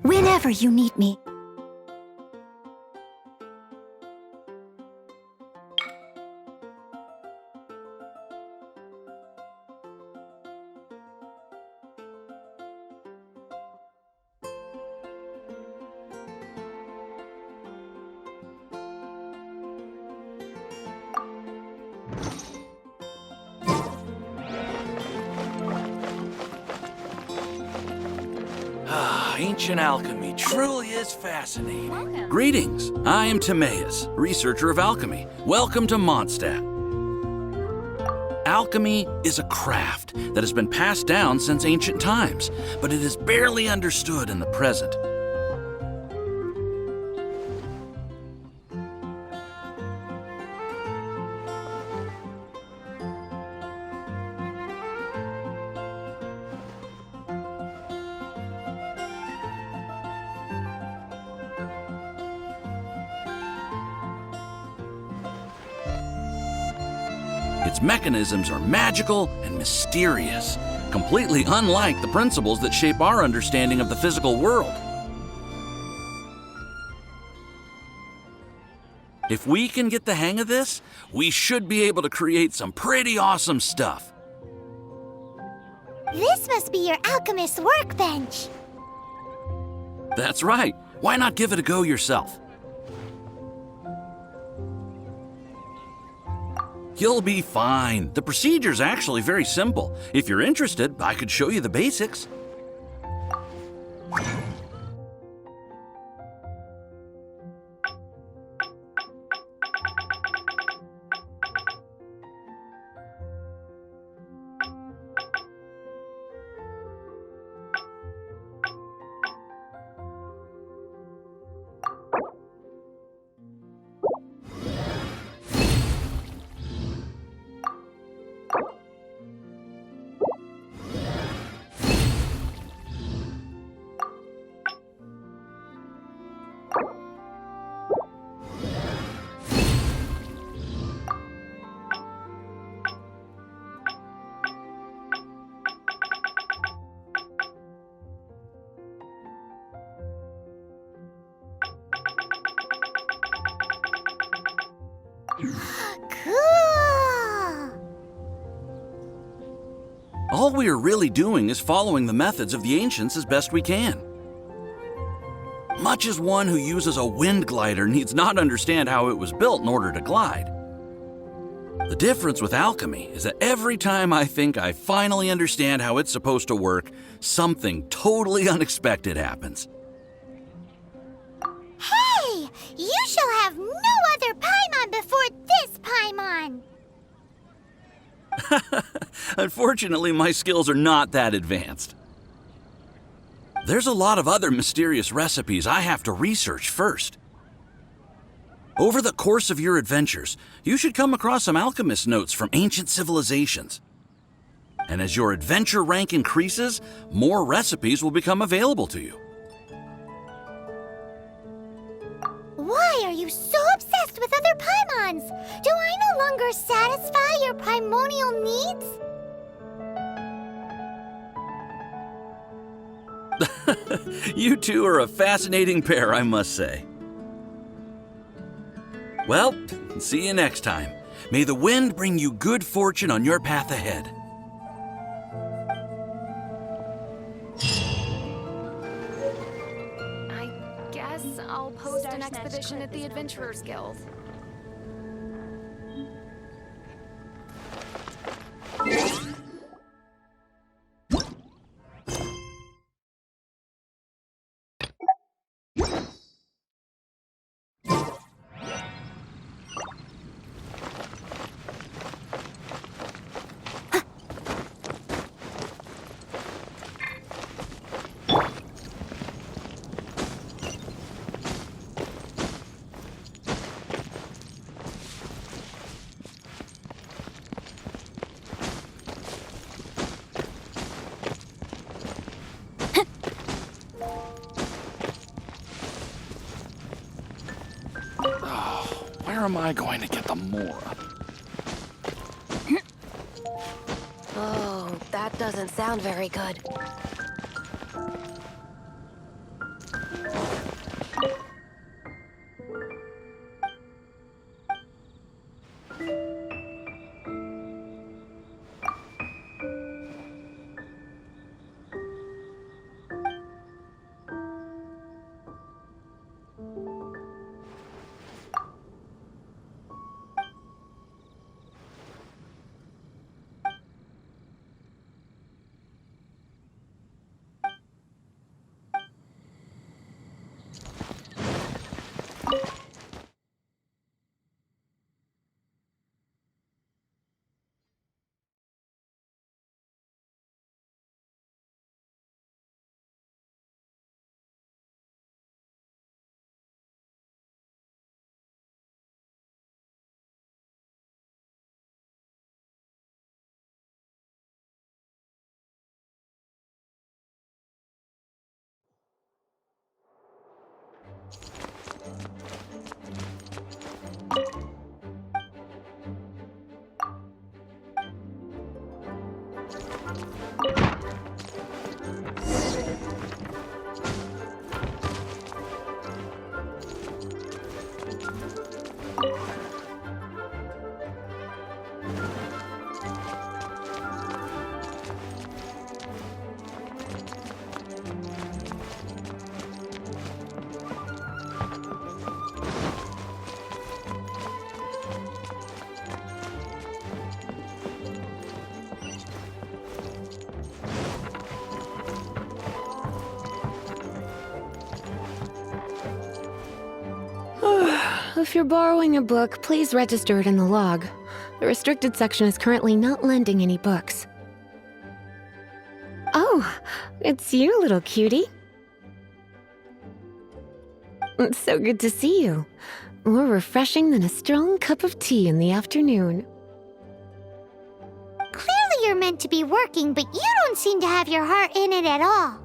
whenever you need me. Ancient alchemy truly is fascinating. Greetings, I am Timaeus, researcher of alchemy. Welcome to Mondstadt. Alchemy is a craft that has been passed down since ancient times, but it is barely understood in the present. Its mechanisms are magical and mysterious, completely unlike the principles that shape our understanding of the physical world. If we can get the hang of this, we should be able to create some pretty awesome stuff. This must be your alchemist's workbench. That's right. Why not give it a go yourself? You'll be fine. The procedure's actually very simple. If you're interested, I could show you the basics. Cool! All we are really doing is following the methods of the ancients as best we can. Much as one who uses a wind glider needs not understand how it was built in order to glide. The difference with alchemy is that every time I think I finally understand how it's supposed to work, something totally unexpected happens. Hey! You shall have no other Paimon before this Paimon! Unfortunately, my skills are not that advanced. There's a lot of other mysterious recipes I have to research first. Over the course of your adventures, you should come across some alchemist notes from ancient civilizations. And as your adventure rank increases, more recipes will become available to you. Why are you so obsessed with other Paimons? Do I no longer satisfy your primordial needs? You two are a fascinating pair, I must say. Well, see you next time. May the wind bring you good fortune on your path ahead. I guess I'll post an expedition at the Adventurers Guild. Where am I going to get the more? Oh, that doesn't sound very good. If you're borrowing a book, please register it in the log. The restricted section is currently not lending any books. Oh, it's you, little cutie. It's so good to see you. More refreshing than a strong cup of tea in the afternoon. Clearly you're meant to be working, but you don't seem to have your heart in it at all.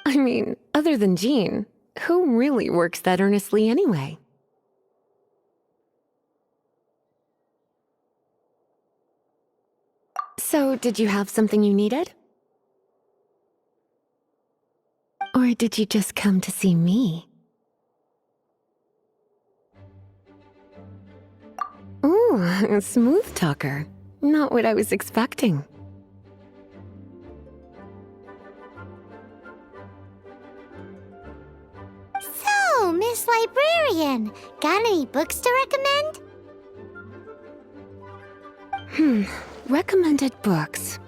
I mean, other than Jean, who really works that earnestly anyway? So, did you have something you needed? Or did you just come to see me? Ooh, a smooth talker. Not what I was expecting. So, Miss Librarian, got any books to recommend? Recommended books.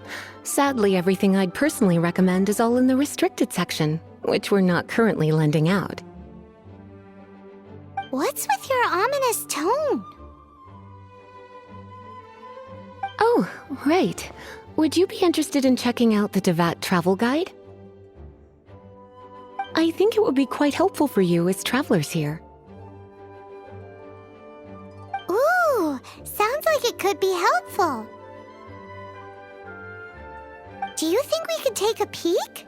Sadly, everything I'd personally recommend is all in the restricted section, which we're not currently lending out. What's with your ominous tone? Oh, right. Would you be interested in checking out the Devat travel guide? I think it would be quite helpful for you as travelers here. Ooh, sounds like it could be helpful. Do you think we could take a peek?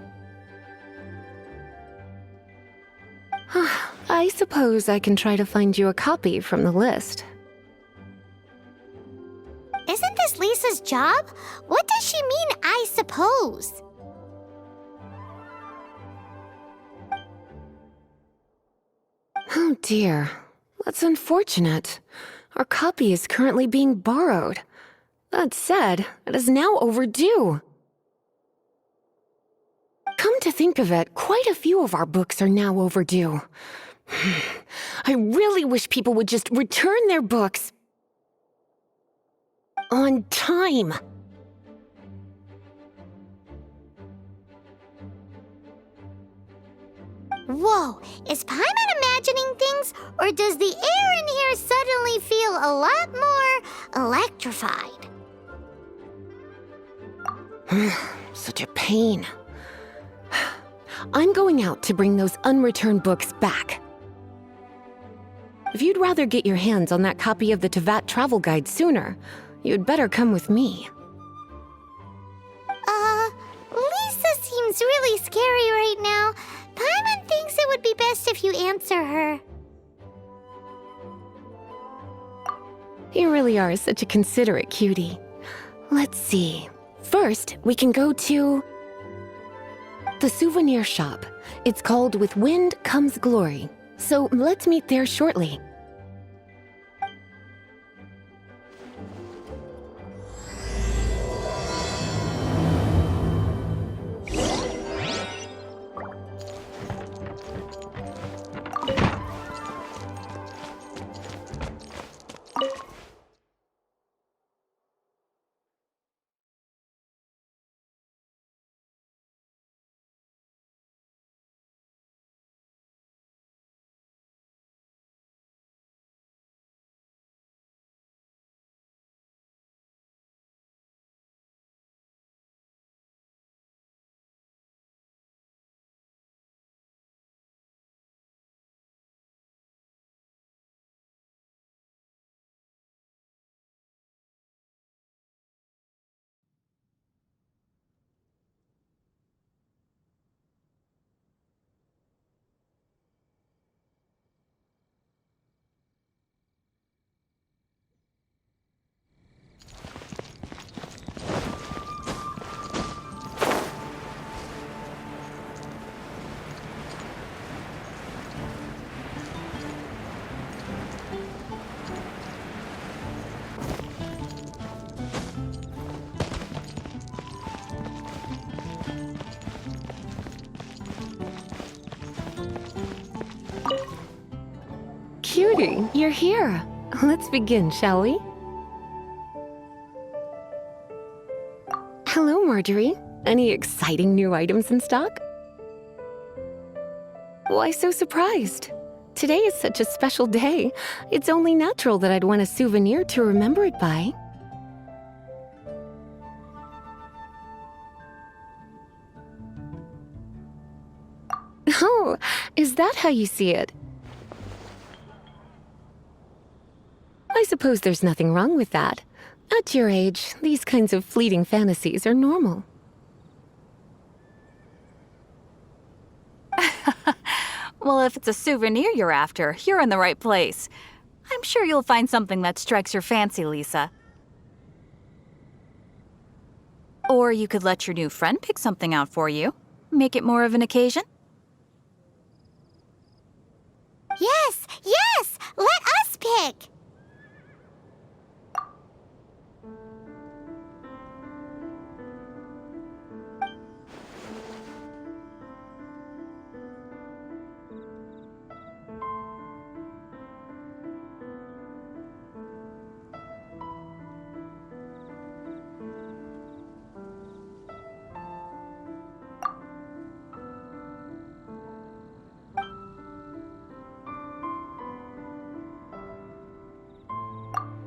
I suppose I can try to find you a copy from the list. Isn't this Lisa's job? What does she mean, I suppose? Oh dear, that's unfortunate. Our copy is currently being borrowed. That said, it is now overdue. Come to think of it, quite a few of our books are now overdue. I really wish people would just return their books on time. Whoa, is Paimon imagining things, or does the air in here suddenly feel a lot more electrified? Such a pain. I'm going out to bring those unreturned books back. If you'd rather get your hands on that copy of the Tevat travel guide sooner, you'd better come with me. Lisa seems really scary right now. Paimon thinks it would be best if you answer her. You really are such a considerate cutie. Let's see. First, we can go to the souvenir shop. It's called With Wind Comes Glory. So let's meet there shortly. Cutie, you're here. Let's begin, shall we? Hello, Marjorie. Any exciting new items in stock? Why so surprised? Today is such a special day. It's only natural that I'd want a souvenir to remember it by. Oh, is that how you see it? I suppose there's nothing wrong with that. At your age, these kinds of fleeting fantasies are normal. Well, if it's a souvenir you're after, you're in the right place. I'm sure you'll find something that strikes your fancy, Lisa. Or you could let your new friend pick something out for you. Make it more of an occasion. Yes, yes! Let us pick!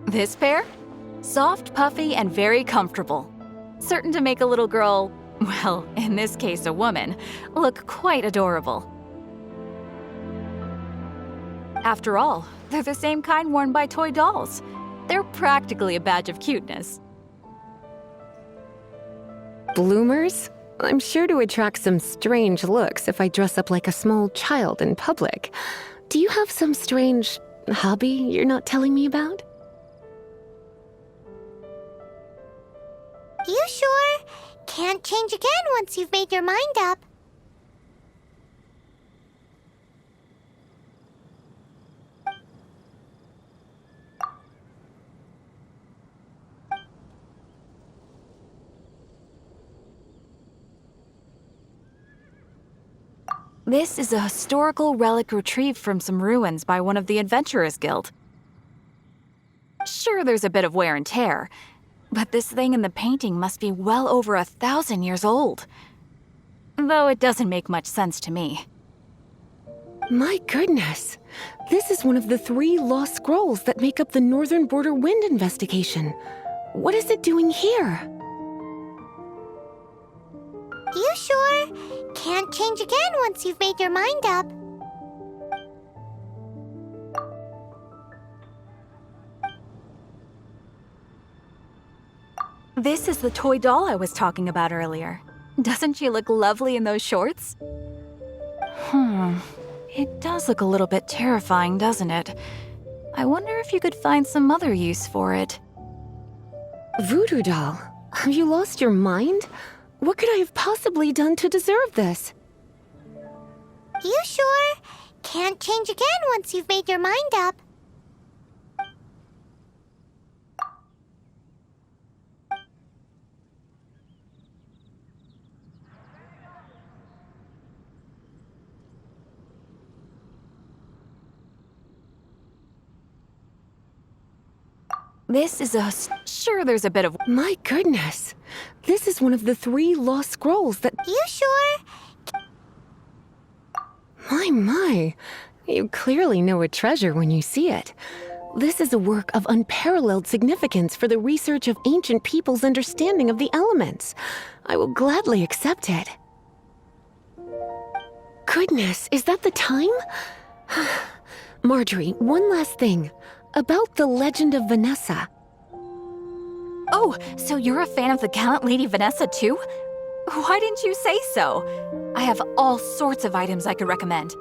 This pair? Soft, puffy, and very comfortable. Certain to make a little girl, well, in this case a woman, look quite adorable. After all, they're the same kind worn by toy dolls. They're practically a badge of cuteness. Bloomers? I'm sure to attract some strange looks if I dress up like a small child in public. Do you have some strange hobby you're not telling me about? You sure? Can't change again once you've made your mind up. This is a historical relic retrieved from some ruins by one of the Adventurers Guild. Sure, there's a bit of wear and tear, but this thing in the painting must be well over 1,000 years old. Though it doesn't make much sense to me. My goodness! This is one of the 3 lost scrolls that make up the Northern Border Wind investigation. What is it doing here? You sure? Can't change again once you've made your mind up. This is the toy doll I was talking about earlier. Doesn't she look lovely in those shorts? It does look a little bit terrifying, doesn't it? I wonder if you could find some other use for it. Voodoo doll, have you lost your mind? What could I have possibly done to deserve this? You sure? Can't change again once you've made your mind up. This is a... Sure, there's a bit of... My goodness! This is one of the 3 lost scrolls that... You sure? My. You clearly know a treasure when you see it. This is a work of unparalleled significance for the research of ancient people's understanding of the elements. I will gladly accept it. Goodness, is that the time? Marjorie, one last thing. About the legend of Vanessa. Oh, so you're a fan of the gallant Lady Vanessa too? Why didn't you say so? I have all sorts of items I could recommend.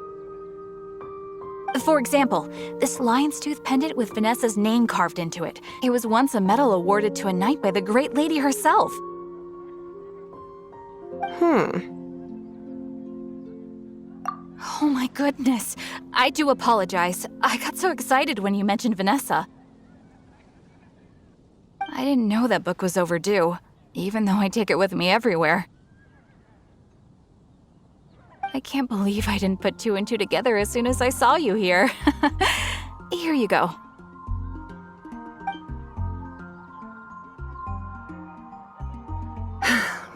For example, this lion's tooth pendant with Vanessa's name carved into it. It was once a medal awarded to a knight by the great lady herself. Oh my goodness. I do apologize. I got so excited when you mentioned Vanessa. I didn't know that book was overdue, even though I take it with me everywhere. I can't believe I didn't put 2 and 2 together as soon as I saw you here. Here you go.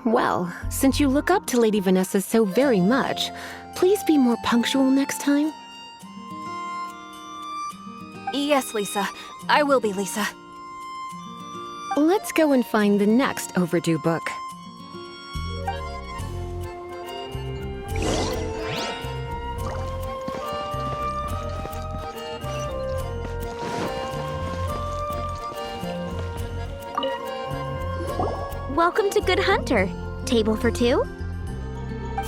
Well, since you look up to Lady Vanessa so very much, please be more punctual next time. Yes, Lisa. I will be, Lisa. Let's go and find the next overdue book. Welcome to Good Hunter. Table for two? 3!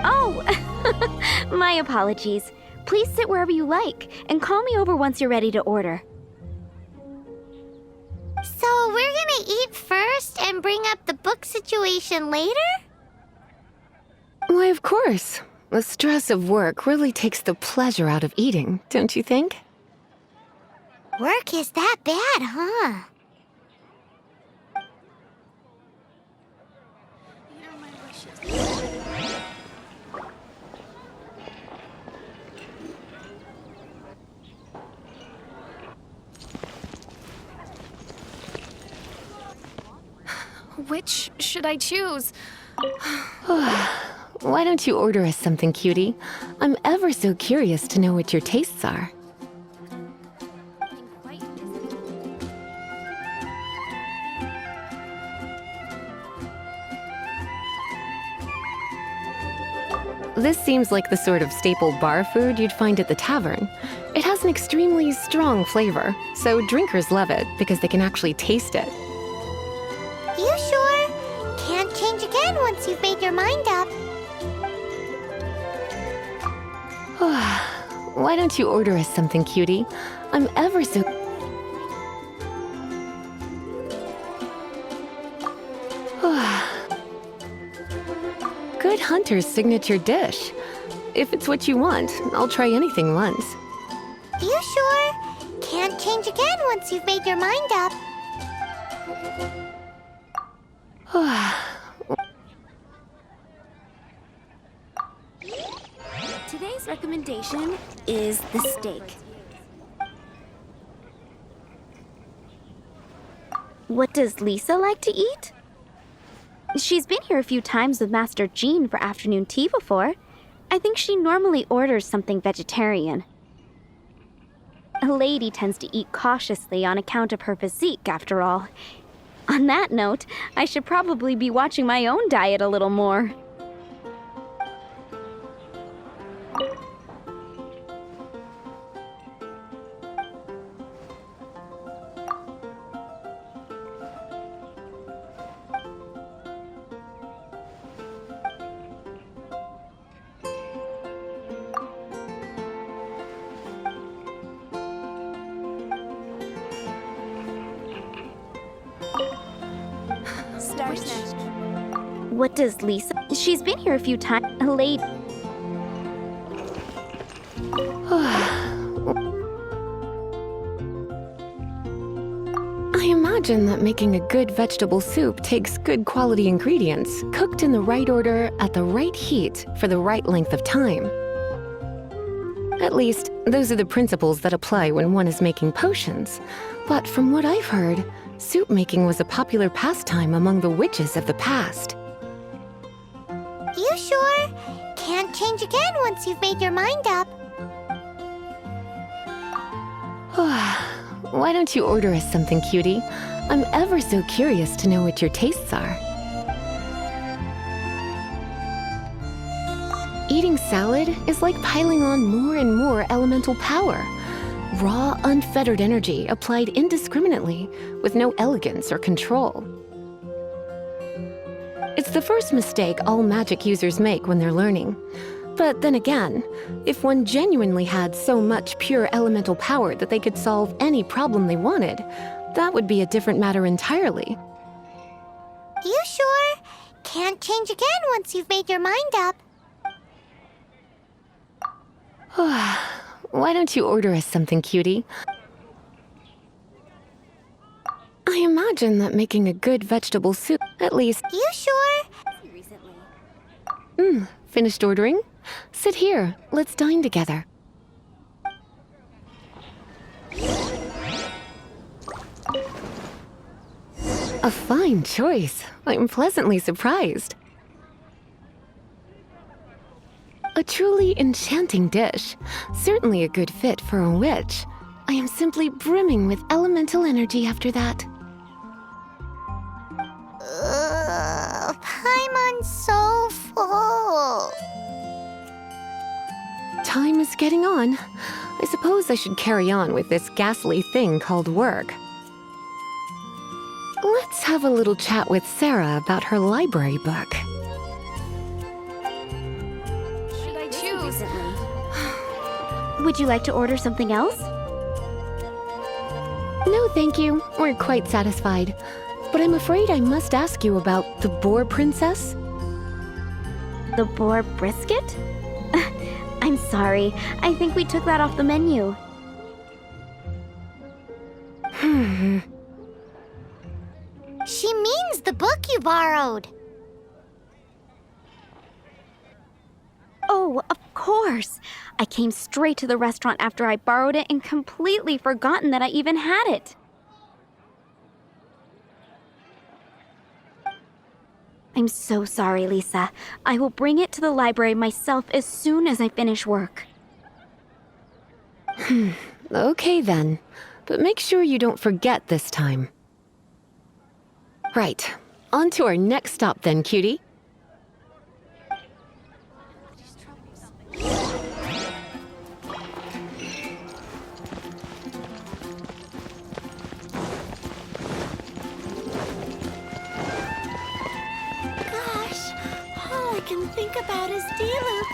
Oh, my apologies. Please sit wherever you like, and call me over once you're ready to order. So we're gonna eat first and bring up the book situation later? Why, of course. The stress of work really takes the pleasure out of eating, don't you think? Work is that bad, huh? Which should I choose? Why don't you order us something, cutie? I'm ever so curious to know what your tastes are. This seems like the sort of staple bar food you'd find at the tavern. It has an extremely strong flavor, so drinkers love it because they can actually taste it. You sure? Can't change again once you've made your mind up. Why don't you order us something, cutie? I'm ever so... Good Hunter's signature dish. If it's what you want, I'll try anything once. You sure? Can't change again once you've made your mind up. Today's recommendation is the steak. What does Lisa like to eat? She's been here a few times with Master Jean for afternoon tea before. I think she normally orders something vegetarian. A lady tends to eat cautiously on account of her physique, after all. On that note, I should probably be watching my own diet a little more. What does Lisa? She's been here a few times. A lady. I imagine that making a good vegetable soup takes good quality ingredients, cooked in the right order, at the right heat, for the right length of time. At least, those are the principles that apply when one is making potions. But from what I've heard, soup making was a popular pastime among the witches of the past. You sure? Can't change again once you've made your mind up. Why don't you order us something, cutie? I'm ever so curious to know what your tastes are. Eating salad is like piling on more and more elemental power. Raw, unfettered energy applied indiscriminately, with no elegance or control. It's the first mistake all magic users make when they're learning. But then again, if one genuinely had so much pure elemental power that they could solve any problem they wanted, that would be a different matter entirely. You sure? Can't change again once you've made your mind up. Why don't you order us something, cutie? I imagine that making a good vegetable soup, at least... You sure? Finished ordering? Sit here. Let's dine together. A fine choice. I'm pleasantly surprised. A truly enchanting dish. Certainly a good fit for a witch. I am simply brimming with elemental energy after that. Paimon's so full. Time is getting on. I suppose I should carry on with this ghastly thing called work. Let's have a little chat with Sarah about her library book. Should I choose? Would you like to order something else? No, thank you. We're quite satisfied. But I'm afraid I must ask you about the boar princess. The boar brisket? I'm sorry. I think we took that off the menu. She means the book you borrowed. Oh, of course. I came straight to the restaurant after I borrowed it and completely forgotten that I even had it. I'm so sorry, Lisa. I will bring it to the library myself as soon as I finish work. Okay then. But make sure you don't forget this time. Right. On to our next stop then, cutie. Gosh, all I can think about is Diluc.